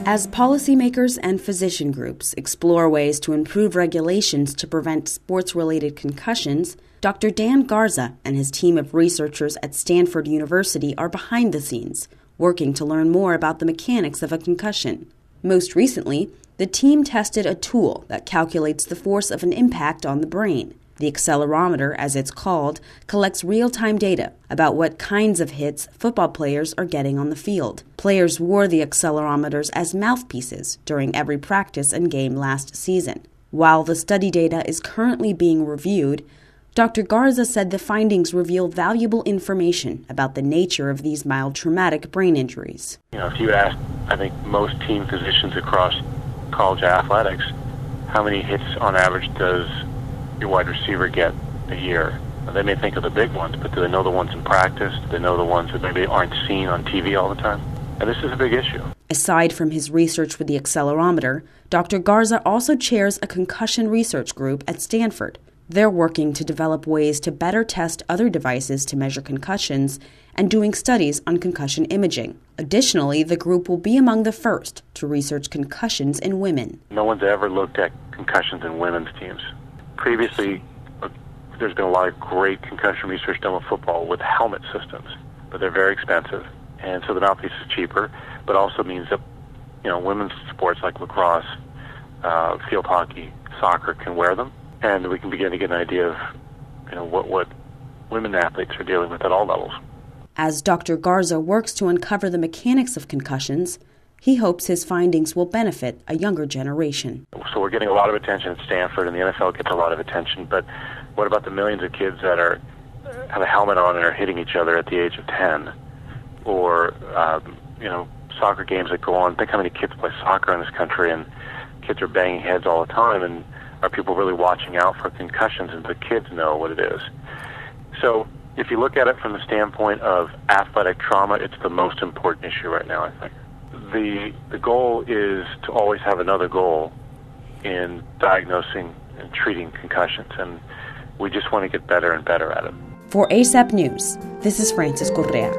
As policymakers and physician groups explore ways to improve regulations to prevent sports-related concussions, Dr. Dan Garza and his team of researchers at Stanford University are behind the scenes, working to learn more about the mechanics of a concussion. Most recently, the team tested a tool that calculates the force of an impact on the brain. The accelerometer, as it's called, collects real-time data about what kinds of hits football players are getting on the field. Players wore the accelerometers as mouthpieces during every practice and game last season. While the study data is currently being reviewed, Dr. Garza said the findings reveal valuable information about the nature of these mild traumatic brain injuries. If you ask, I think, most team physicians across college athletics, how many hits on average does your wide receiver get a year? They may think of the big ones, but do they know the ones in practice? Do they know the ones that maybe aren't seen on TV all the time? And this is a big issue. Aside from his research with the accelerometer, Dr. Garza also chairs a concussion research group at Stanford. They're working to develop ways to better test other devices to measure concussions and doing studies on concussion imaging. Additionally, the group will be among the first to research concussions in women. No one's ever looked at concussions in women's teams. Previously, there's been a lot of great concussion research done with football with helmet systems, but they're very expensive, and so the mouthpiece is cheaper, but also means that women's sports like lacrosse, field hockey, soccer can wear them, and we can begin to get an idea of what women athletes are dealing with at all levels. As Dr. Garza works to uncover the mechanics of concussions, he hopes his findings will benefit a younger generation. So we're getting a lot of attention at Stanford, and the NFL gets a lot of attention, but what about the millions of kids that have a helmet on and are hitting each other at the age of 10? Or, soccer games that go on. Think how many kids play soccer in this country, and kids are banging heads all the time, and are people really watching out for concussions, and the kids know what it is? So if you look at it from the standpoint of athletic trauma, it's the most important issue right now, I think. The goal is to always have another goal in diagnosing and treating concussions, and we just want to get better and better at it. For ACEP News, this is Frances Correa.